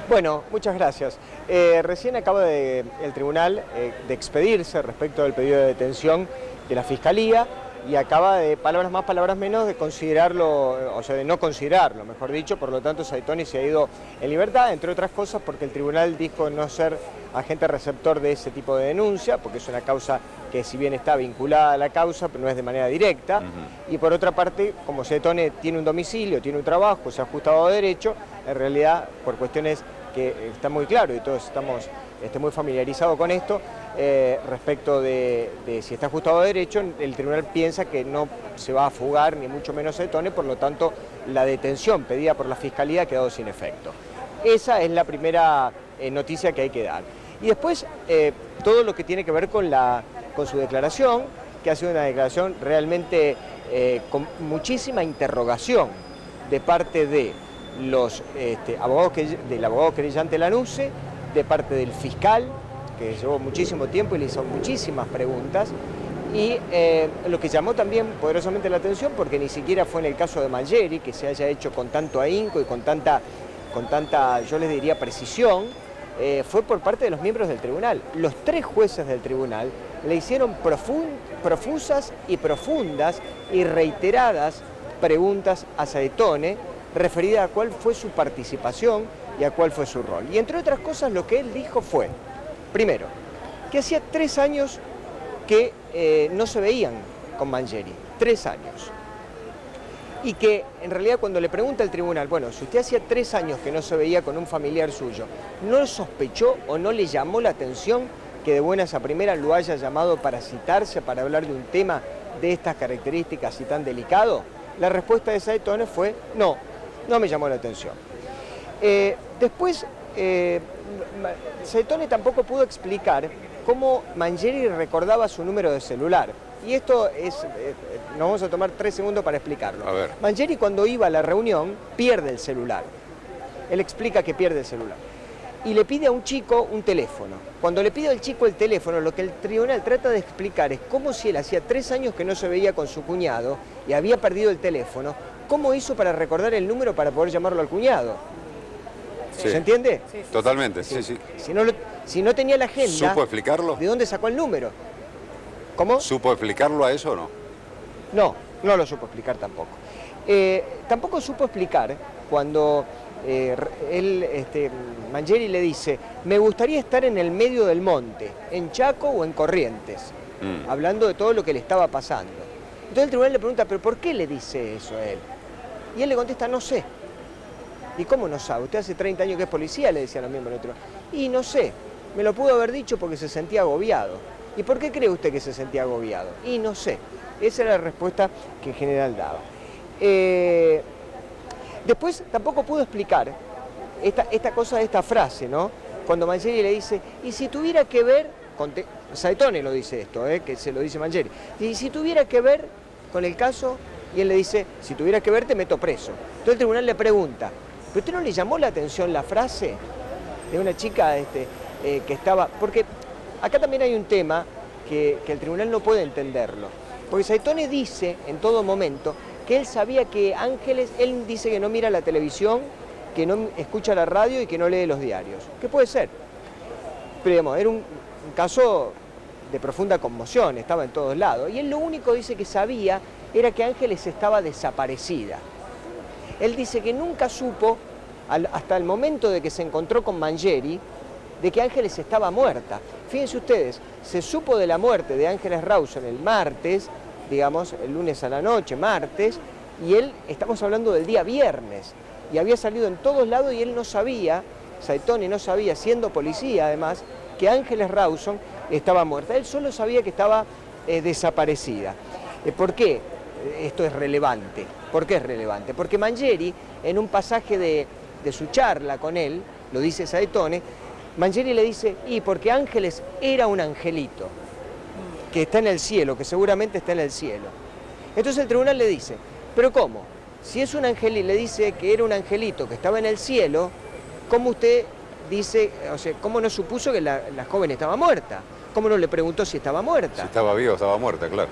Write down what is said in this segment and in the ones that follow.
Bueno, muchas gracias. Recién acaba el tribunal de expedirse respecto del pedido de detención de la Fiscalía y acaba de, palabras más, palabras menos, de considerarlo, o sea, de no considerarlo, mejor dicho. Por lo tanto, Saitoni se ha ido en libertad, entre otras cosas porque el tribunal dijo no ser agente receptor de ese tipo de denuncia, porque es una causa que, si bien está vinculada a la causa, pero no es de manera directa. Y por otra parte, como Saitoni tiene un domicilio, tiene un trabajo, se ha ajustado a derecho, en realidad, por cuestiones que está muy claro y todos estamos muy familiarizados con esto, respecto de si está ajustado a derecho, el tribunal piensa que no se va a fugar, ni mucho menos Saitoni, por lo tanto la detención pedida por la Fiscalía ha quedado sin efecto. Esa es la primera noticia que hay que dar. Y después todo lo que tiene que ver con su declaración, que ha sido una declaración realmente con muchísima interrogación de parte de los del abogado querellante Lanusse, de parte del fiscal, que llevó muchísimo tiempo y le hizo muchísimas preguntas, y lo que llamó también poderosamente la atención, porque ni siquiera fue en el caso de Mangieri, que se haya hecho con tanto ahínco y con tanta, yo les diría, precisión, fue por parte de los miembros del tribunal. Los 3 jueces del tribunal le hicieron profusas y profundas y reiteradas preguntas a Saitoni, referida a cuál fue su participación y a cuál fue su rol. Y entre otras cosas, lo que él dijo fue, primero, que hacía 3 años que no se veían con Mangieri, 3 años. Y que en realidad, cuando le pregunta al tribunal, bueno, si usted hacía 3 años que no se veía con un familiar suyo, ¿no sospechó o no le llamó la atención que de buenas a primeras lo haya llamado para citarse, para hablar de un tema de estas características y tan delicado? La respuesta de Saitoni fue no, no me llamó la atención. Después, Saitoni tampoco pudo explicar cómo Mangieri recordaba su número de celular. Y esto nos vamos a tomar 3 segundos para explicarlo. A ver. Mangieri, cuando iba a la reunión, pierde el celular. Él explica que pierde el celular. Y le pide a un chico un teléfono. Cuando le pide al chico el teléfono, lo que el tribunal trata de explicar es cómo, si él hacía 3 años que no se veía con su cuñado y había perdido el teléfono, ¿cómo hizo para recordar el número para poder llamarlo al cuñado? Sí. ¿Se entiende? Sí. Totalmente, sí, sí. Si no tenía la agenda, ¿Supo explicarlo? ¿de dónde sacó el número? ¿Cómo? ¿Supo explicarlo a eso o no? No, no lo supo explicar tampoco. Tampoco supo explicar cuando Mangieri le dice, me gustaría estar en el medio del monte, en Chaco o en Corrientes, hablando de todo lo que le estaba pasando. Entonces el tribunal le pregunta, ¿pero por qué le dice eso a él? Y él le contesta, no sé. ¿Y cómo no sabe? Usted hace 30 años que es policía, le decían los miembros del tribunal. Y no sé, me lo pudo haber dicho porque se sentía agobiado. ¿Y por qué cree usted que se sentía agobiado? Y no sé. Esa era la respuesta que en general daba. Después tampoco pudo explicar esta frase, ¿no? Cuando Mangieri le dice, y si tuviera que ver, Saitoni lo dice esto, que se lo dice Mangieri, y si tuviera que ver con el caso, y él le dice, si tuviera que ver te meto preso. Entonces el tribunal le pregunta, ¿pero usted no le llamó la atención la frase de una chica que estaba...? Porque acá también hay un tema que el tribunal no puede entenderlo. Porque Saitoni dice en todo momento que él sabía que Ángeles, él dice que no mira la televisión, que no escucha la radio y que no lee los diarios. ¿Qué puede ser? Pero digamos, era un caso de profunda conmoción, estaba en todos lados. Y él lo único dice que sabía era que Ángeles estaba desaparecida. Él dice que nunca supo, hasta el momento de que se encontró con Mangieri, de que Ángeles estaba muerta. Fíjense ustedes, se supo de la muerte de Ángeles Rawson el martes, digamos, el lunes a la noche, martes, y él, estamos hablando del día viernes, y había salido en todos lados y él no sabía, Saitoni no sabía, siendo policía además, que Ángeles Rawson estaba muerta. Él solo sabía que estaba desaparecida. ¿Por qué esto es relevante? ¿Por qué es relevante? Porque Mangieri, en un pasaje de su charla con él, lo dice Saitoni, Mangieri le dice, y porque Ángeles era un angelito, que está en el cielo, que seguramente está en el cielo. Entonces el tribunal le dice, ¿pero cómo? Si es un angelito, le dice que era un angelito que estaba en el cielo, ¿cómo usted dice, o sea, cómo no supuso que la joven estaba muerta? ¿Cómo no le preguntó si estaba muerta? Si estaba viva o estaba muerta, claro.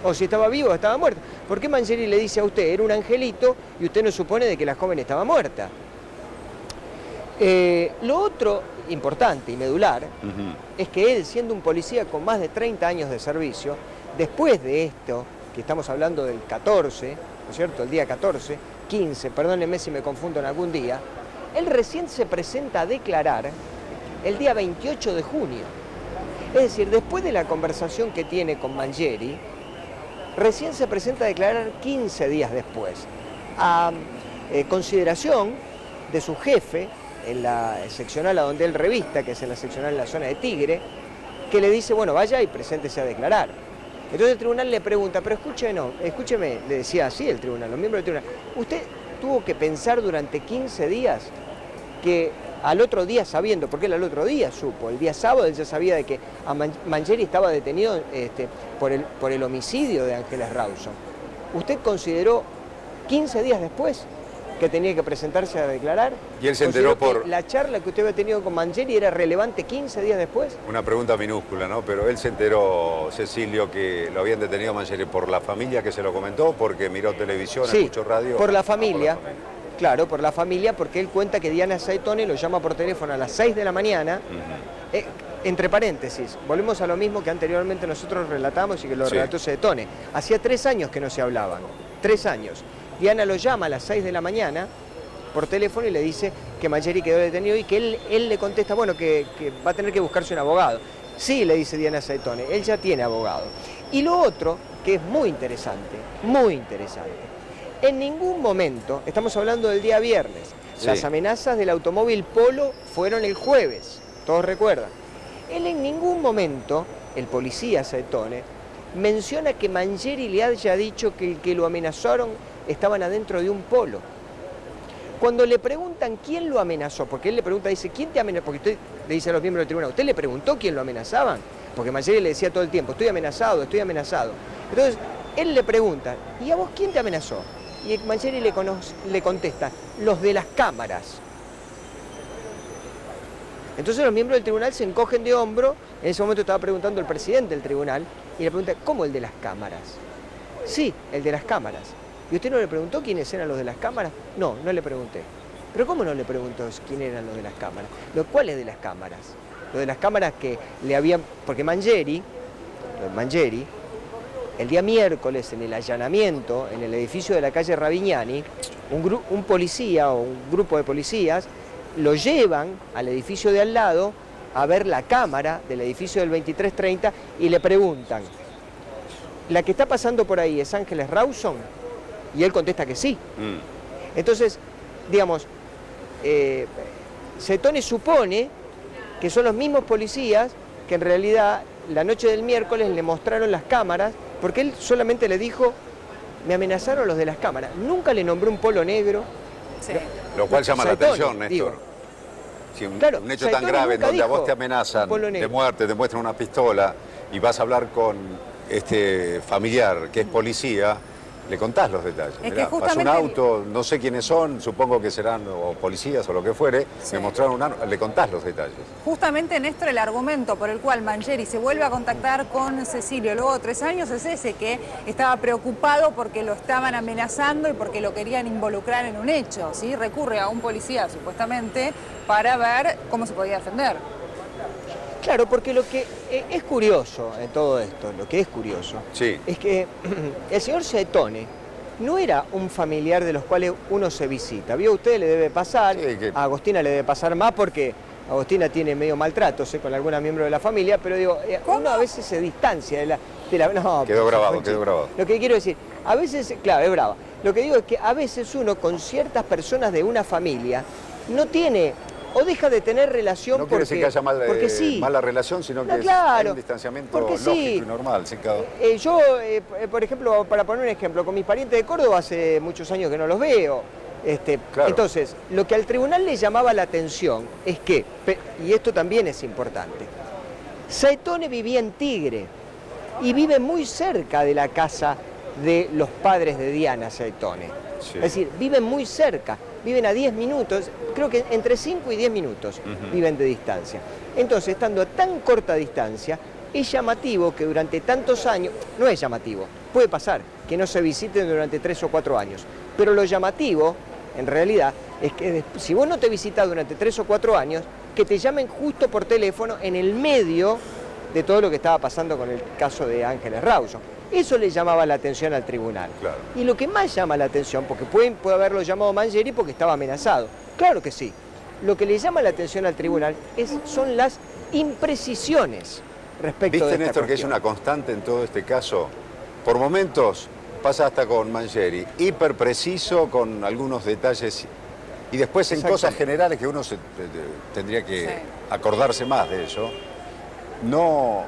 O si estaba viva o estaba muerta. ¿Por qué Mangieri le dice a usted, era un angelito, y usted no supone de que la joven estaba muerta? Lo otro importante y medular es que él, siendo un policía con más de 30 años de servicio, después de esto, que estamos hablando del 14, ¿no es cierto?, el día 14, 15, perdónenme si me confundo en algún día, él recién se presenta a declarar el día 28 de junio. Es decir, después de la conversación que tiene con Mangieri, recién se presenta a declarar 15 días después, a consideración de su jefe en la seccional a donde él revista, que es en la seccional en la zona de Tigre, que le dice, bueno, vaya y preséntese a declarar. Entonces el tribunal le pregunta, pero escúcheme, le decía así el tribunal, los miembros del tribunal, usted tuvo que pensar durante 15 días que al otro día sabiendo, porque él al otro día supo, el día sábado él ya sabía de que Mangieri estaba detenido por el homicidio de Ángeles Rawson. ¿Usted consideró 15 días después que tenía que presentarse a declarar? Y él se enteró por... ¿La charla que usted había tenido con Mangieri era relevante 15 días después? Una pregunta minúscula, ¿no? Pero él se enteró, Cecilio, que lo habían detenido a Mangieri por la familia que se lo comentó, porque miró televisión, sí, escuchó radio. Por la familia. Claro, por la familia, porque él cuenta que Diana Saitone lo llama por teléfono a las 6 de la mañana. Entre paréntesis, volvemos a lo mismo que anteriormente nosotros relatamos y que lo relató Saitone. Hacía 3 años que no se hablaban, 3 años. Diana lo llama a las 6 de la mañana por teléfono y le dice que Mangieri quedó detenido y que él le contesta, bueno, que va a tener que buscarse un abogado. Sí, le dice Diana Saitone, él ya tiene abogado. Y lo otro, que es muy interesante, en ningún momento, estamos hablando del día viernes, las amenazas del automóvil Polo fueron el jueves, todos recuerdan. Él en ningún momento, el policía Saitone, menciona que Mangieri le haya dicho que el que lo amenazaron estaban adentro de un Polo. Cuando le preguntan quién lo amenazó, porque él le pregunta, dice, ¿quién te amenazó? Porque usted le dice a los miembros del tribunal, ¿usted le preguntó quién lo amenazaban? Porque Mangieri le decía todo el tiempo, estoy amenazado, estoy amenazado. Entonces, él le pregunta, ¿y a vos quién te amenazó? Y Mangieri le contesta, los de las cámaras. Entonces los miembros del tribunal se encogen de hombro, en ese momento estaba preguntando el presidente del tribunal, y le pregunta, ¿cómo el de las cámaras? Sí, el de las cámaras. ¿Y usted no le preguntó quiénes eran los de las cámaras? No, no le pregunté. ¿Pero cómo no le preguntó quién eran los de las cámaras? ¿Cuáles de las cámaras? Los de las cámaras que le habían... Porque Mangieri, el día miércoles en el allanamiento, en el edificio de la calle Ravignani, un policía o un grupo de policías lo llevan al edificio de al lado a ver la cámara del edificio del 2330 y le preguntan, ¿la que está pasando por ahí es Ángeles Rawson? Y él contesta que sí. Entonces, digamos, Saitone supone que son los mismos policías que en realidad la noche del miércoles le mostraron las cámaras, porque él solamente le dijo, me amenazaron los de las cámaras. Nunca le nombró un Polo negro. Sí. Lo cual llama Saitone, la atención, Néstor. digo. Si un hecho Saitone tan grave en nunca donde a vos dijo te amenazan Polo de negro. muerte, te muestran una pistola y vas a hablar con este familiar que es policía, le contás los detalles. Es que Mirá, pasó un justamente auto, no sé quiénes son, supongo que serán o policías o lo que fuere, Sí. me mostraron un arma, le contás los detalles. Justamente, Néstor, el argumento por el cual Mangieri se vuelve a contactar con Cecilio luego de 3 años es ese, que estaba preocupado porque lo estaban amenazando y porque lo querían involucrar en un hecho, ¿sí? Recurre a un policía, supuestamente, para ver cómo se podía defender. Claro, porque lo que es curioso en todo esto, Sí. es que el señor Saitone no era un familiar de los cuales uno se visita. Vio, a usted le debe pasar, Sí, que... a Agostina le debe pasar más porque Agostina tiene medio maltratos con alguna miembro de la familia, pero digo, uno a veces se distancia de la... No, Quedó grabado, Conchi, quedó grabado. Lo que quiero decir, a veces, claro, es brava. Lo que digo es que a veces uno con ciertas personas de una familia no tiene... o deja de tener relación No quiere decir que haya mala relación, sino que hay un distanciamiento lógico y normal. Sí, yo, por ejemplo, para poner un ejemplo, con mis parientes de Córdoba hace muchos años que no los veo. Claro. Entonces, lo que al tribunal le llamaba la atención es que, y esto también es importante, Saitone vivía en Tigre y vive muy cerca de la casa de los padres de Diana Saitone. Sí. Es decir, viven muy cerca, viven a 10 minutos, creo que entre 5 y 10 minutos viven de distancia. Entonces, estando a tan corta distancia, es llamativo que durante tantos años, no es llamativo, puede pasar que no se visiten durante 3 o 4 años, pero lo llamativo, en realidad, es que si vos no te visitas durante 3 o 4 años, que te llamen justo por teléfono en el medio de todo lo que estaba pasando con el caso de Ángeles Rawson. Eso le llamaba la atención al tribunal. Claro. Y lo que más llama la atención, porque puede haberlo llamado Mangieri porque estaba amenazado. Claro que sí. Lo que le llama la atención al tribunal son las imprecisiones respecto de ¿Viste, esta Néstor, que es cuestión. una constante en todo este caso? Por momentos pasa hasta con Mangieri, hiper preciso con algunos detalles y después en cosas generales que uno tendría que acordarse más de eso, no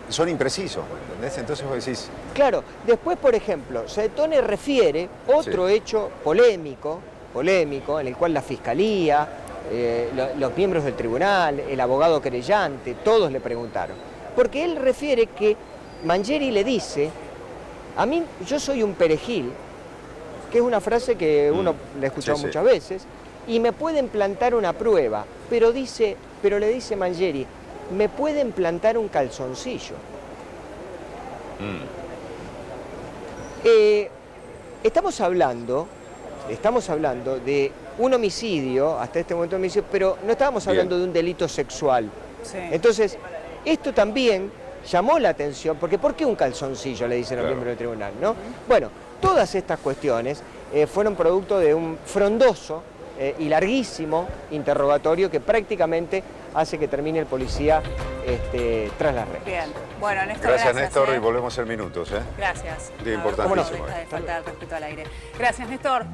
son imprecisos, ¿entendés? Entonces vos decís... Claro, después, por ejemplo, Saetone refiere otro hecho polémico, en el cual la Fiscalía, los miembros del tribunal, el abogado querellante, todos le preguntaron. Porque él refiere que Mangieri le dice, a mí, yo soy un perejil, que es una frase que uno le ha escuchado muchas veces, y me pueden plantar una prueba, pero le dice Mangieri, me pueden plantar un calzoncillo. Estamos hablando de un homicidio, hasta este momento un homicidio, pero no estábamos hablando de un delito sexual. Sí. Entonces, esto también llamó la atención, porque ¿por qué un calzoncillo?, le dicen los miembros del tribunal, ¿no? Bueno, todas estas cuestiones fueron producto de un frondoso y larguísimo interrogatorio que prácticamente hace que termine el policía tras las rejas. Bien. Bueno, Néstor, gracias Néstor, y volvemos en minutos. Gracias. Día importantísimo. No deja de faltar el respeto al aire. Gracias, Néstor.